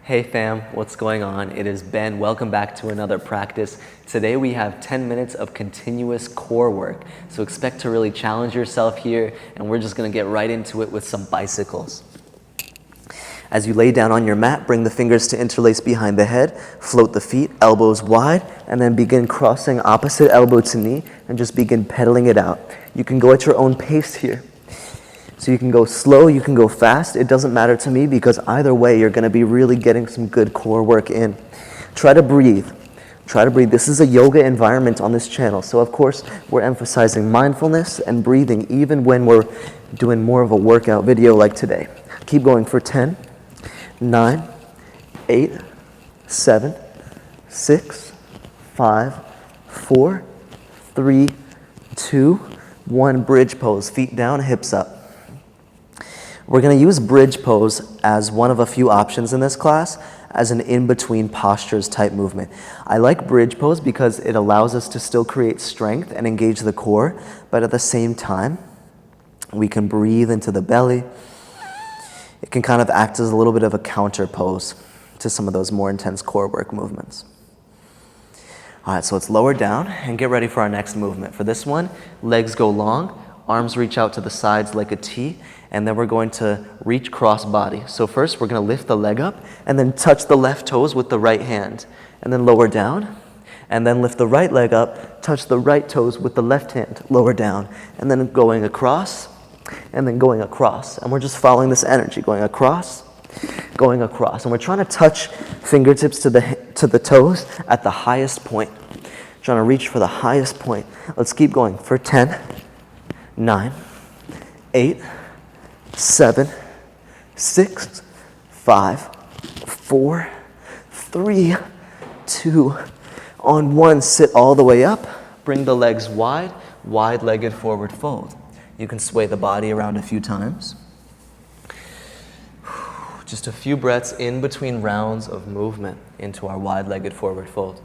Hey fam, what's going on? It is Ben. Welcome back to another practice. Today we have 10 minutes of continuous core work. So expect to really challenge yourself here, and we're just gonna get right into it with some bicycles. As you lay down on your mat, bring the fingers to interlace behind the head, float the feet, elbows wide, and then begin crossing opposite elbow to knee and just begin pedaling it out. You can go at your own pace here. So you can go slow, you can go fast. It doesn't matter to me because either way, you're gonna be really getting some good core work in. Try to breathe. Try to breathe. This is a yoga environment on this channel. So of course, we're emphasizing mindfulness and breathing even when we're doing more of a workout video like today. Keep going for 10, 9, 8, 7, 6, 5, 4, 3, 2, 1. Bridge pose, feet down, hips up. We're going to use bridge pose as one of a few options in this class as an in-between postures type movement. I like bridge pose because it allows us to still create strength and engage the core, but at the same time, we can breathe into the belly. It can kind of act as a little bit of a counter pose to some of those more intense core work movements. All right, so let's lower down and get ready for our next movement. For this one, legs go long, arms reach out to the sides like a T, and then we're going to reach cross body. So first, we're going to lift the leg up and then touch the left toes with the right hand, and then lower down, and then lift the right leg up, touch the right toes with the left hand, lower down, and then going across, and then going across. And we're just following this energy, going across, and we're trying to touch fingertips to the toes at the highest point. Trying to reach for the highest point. Let's keep going for 10, 9, 8, 7, 6, 5, 4, 3, 2, on 1. Sit all the way up. Bring the legs wide, wide-legged forward fold. You can sway the body around a few times. Just a few breaths in between rounds of movement into our wide-legged forward fold.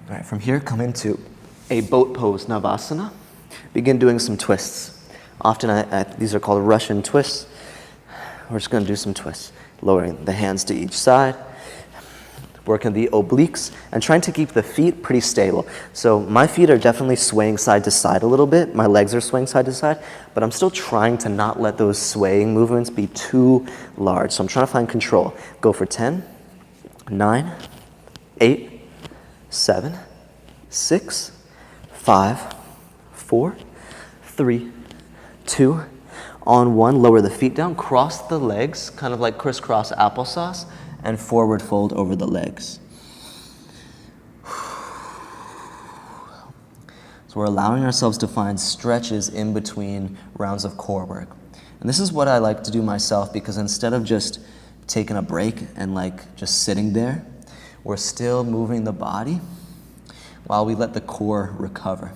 All right, from here, come into a boat pose, Navasana. Begin doing some twists. Often these are called Russian twists. We're just gonna do some twists. Lowering the hands to each side, working the obliques, and trying to keep the feet pretty stable. So my feet are definitely swaying side to side a little bit. My legs are swaying side to side, but I'm still trying to not let those swaying movements be too large. So I'm trying to find control. Go for 10, 9, 8, 7, 6, 5, 4, 3, 2, on 1. Lower the feet down, cross the legs, kind of like crisscross applesauce, and forward fold over the legs. So we're allowing ourselves to find stretches in between rounds of core work. And this is what I like to do myself because instead of just taking a break and just sitting there, we're still moving the body while we let the core recover.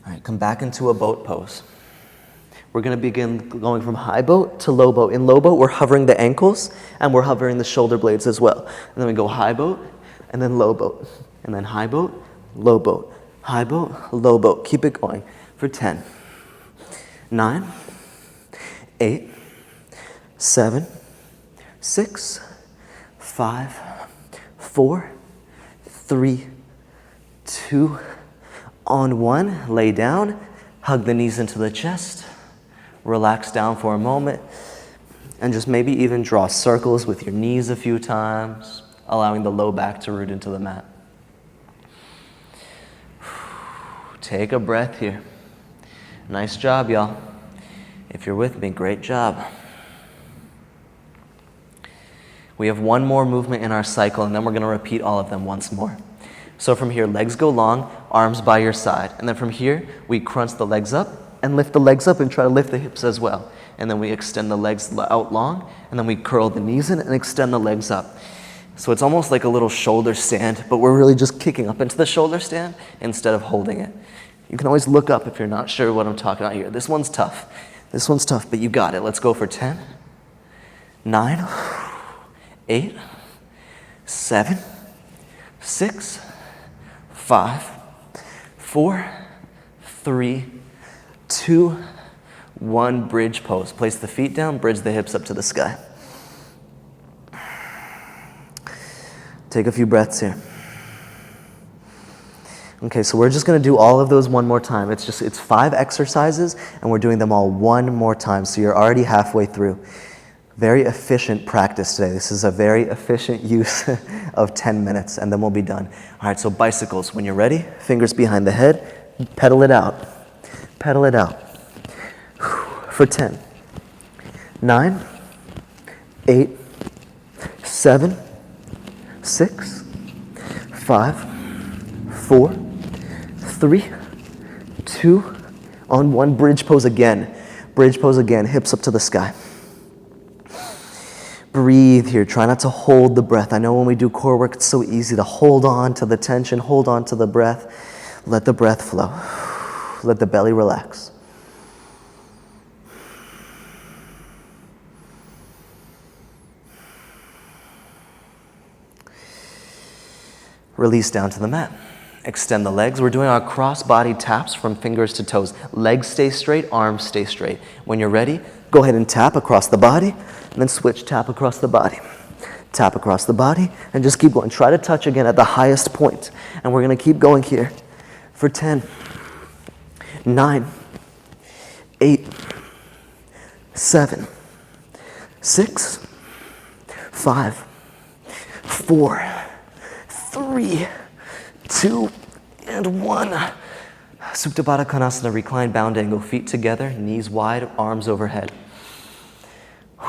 All right, come back into a boat pose. We're going to begin going from high boat to low boat. In low boat, we're hovering the ankles and we're hovering the shoulder blades as well. And then we go high boat and then low boat. And then high boat, low boat, high boat, low boat. Keep it going for 10, 9, 8, 7, 6, 5, 4, 3, 2, on 1. Lay down, hug the knees into the chest, relax down for a moment, and just maybe even draw circles with your knees a few times, allowing the low back to root into the mat. Take a breath here. Nice job, y'all. If you're with me, great job. We have one more movement in our cycle, and then we're going to repeat all of them once more. So from here, legs go long, arms by your side. And then from here, we crunch the legs up and lift the legs up and try to lift the hips as well. And then we extend the legs out long, and then we curl the knees in and extend the legs up. So it's almost like a little shoulder stand, but we're really just kicking up into the shoulder stand instead of holding it. You can always look up if you're not sure what I'm talking about here. This one's tough. This one's tough, but you got it. Let's go for 10, 9, 8, 7, 6, 5, 4, 3, 2, 1, bridge pose. Place the feet down, bridge the hips up to the sky. Take a few breaths here. Okay, so we're just gonna do all of those one more time. It's 5 exercises, and we're doing them all one more time, so you're already halfway through. Very efficient practice today. This is a very efficient use of 10 minutes, and then we'll be done. All right, so bicycles. When you're ready, fingers behind the head, pedal it out. Pedal it out. For 10, 9, 8, 7, 6, 5, 4, 3, 2, on 1, bridge pose again. Bridge pose again, hips up to the sky. Breathe here, try not to hold the breath. I know when we do core work, it's so easy to hold on to the tension, hold on to the breath. Let the breath flow. Let the belly relax. Release down to the mat. Extend the legs. We're doing our cross-body taps from fingers to toes. Legs stay straight, arms stay straight. When you're ready, go ahead and tap across the body, and then switch, tap across the body. Tap across the body, and just keep going. Try to touch again at the highest point. And we're gonna keep going here for 10, 9, 8, 7, 6, 5, 4, 3, 2, and 1. Supta Baddha Konasana, recline bound angle, feet together, knees wide, arms overhead.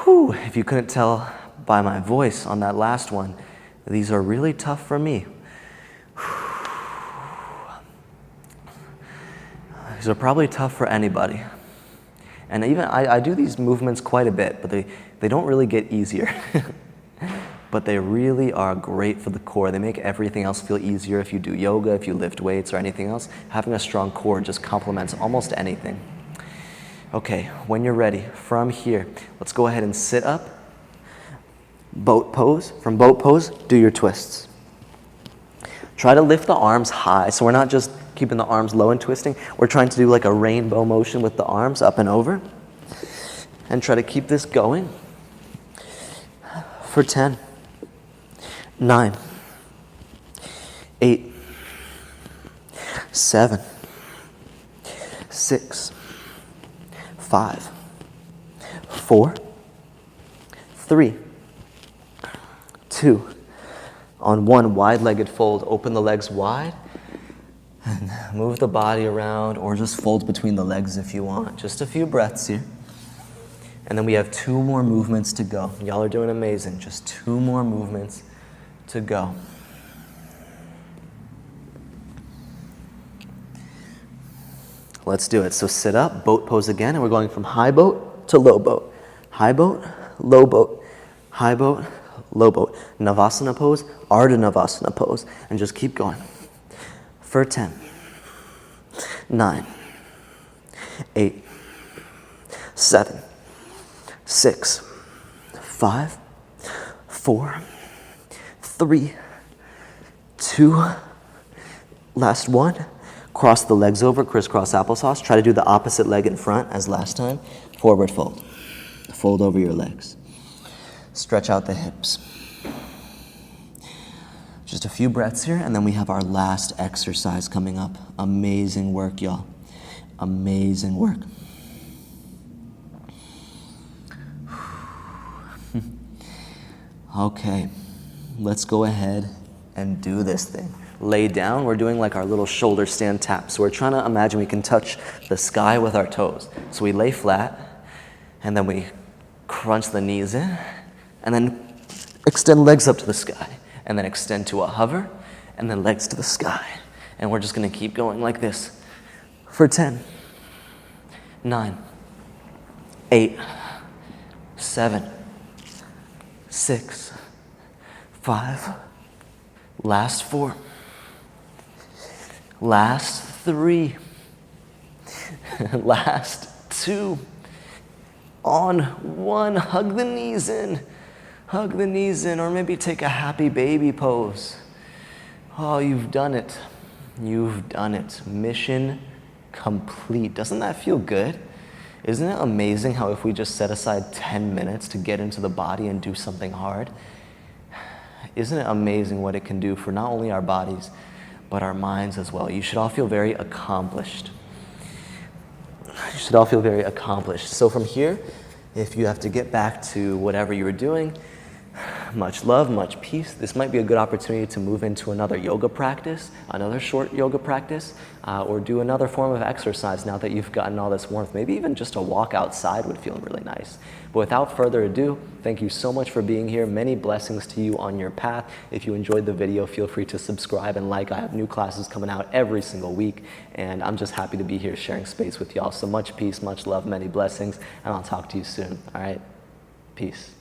Whew, if you couldn't tell by my voice on that last one, these are really tough for me. These are probably tough for anybody. And even I do these movements quite a bit, but they don't really get easier. But they really are great for the core. They make everything else feel easier. If you do yoga, if you lift weights or anything else, having a strong core just complements almost anything. Okay, when you're ready, from here, let's go ahead and sit up. Boat pose. From boat pose, do your twists. Try to lift the arms high, so we're not just keeping the arms low and twisting. We're trying to do like a rainbow motion with the arms up and over. And try to keep this going for 10, 9, 8, 7, 6, 5, 4, 3, 2. On 1, wide-legged fold, open the legs wide and move the body around, or just fold between the legs if you want. Just a few breaths here. And then we have 2 more movements to go. Y'all are doing amazing. Just 2 more movements to go. Let's do it. So sit up, boat pose again, and we're going from high boat to low boat. High boat, low boat, high boat, low boat. Navasana pose, Ardha Navasana pose, and just keep going. For 10, 9, 8, 7, 6, 5, 4, 3, 2, last one. Cross the legs over, crisscross applesauce. Try to do the opposite leg in front as last time. Forward fold. Fold over your legs. Stretch out the hips. Just a few breaths here, and then we have our last exercise coming up. Amazing work, y'all. Amazing work. Okay, let's go ahead and do this thing. Lay down, we're doing like our little shoulder stand tap. So we're trying to imagine we can touch the sky with our toes. So we lay flat, and then we crunch the knees in, and then extend legs up to the sky, and then extend to a hover, and then legs to the sky. And we're just gonna keep going like this for 10, 9, 8, 7, 6, 5, last 4, last 3, last 2, on 1, hug the knees in, or maybe take a happy baby pose. Oh, you've done it. You've done it. Mission complete. Doesn't that feel good? Isn't it amazing how if we just set aside 10 minutes to get into the body and do something hard, isn't it amazing what it can do for not only our bodies, but our minds as well? You should all feel very accomplished. You should all feel very accomplished. So from here, if you have to get back to whatever you were doing, much love, much peace. This might be a good opportunity to move into another yoga practice, another short yoga practice, or do another form of exercise now that you've gotten all this warmth. Maybe even just a walk outside would feel really nice. But without further ado, thank you so much for being here. Many blessings to you on your path. If you enjoyed the video, feel free to subscribe and like. I have new classes coming out every single week, and I'm just happy to be here sharing space with y'all. So much peace, much love, many blessings, and I'll talk to you soon. All right? Peace.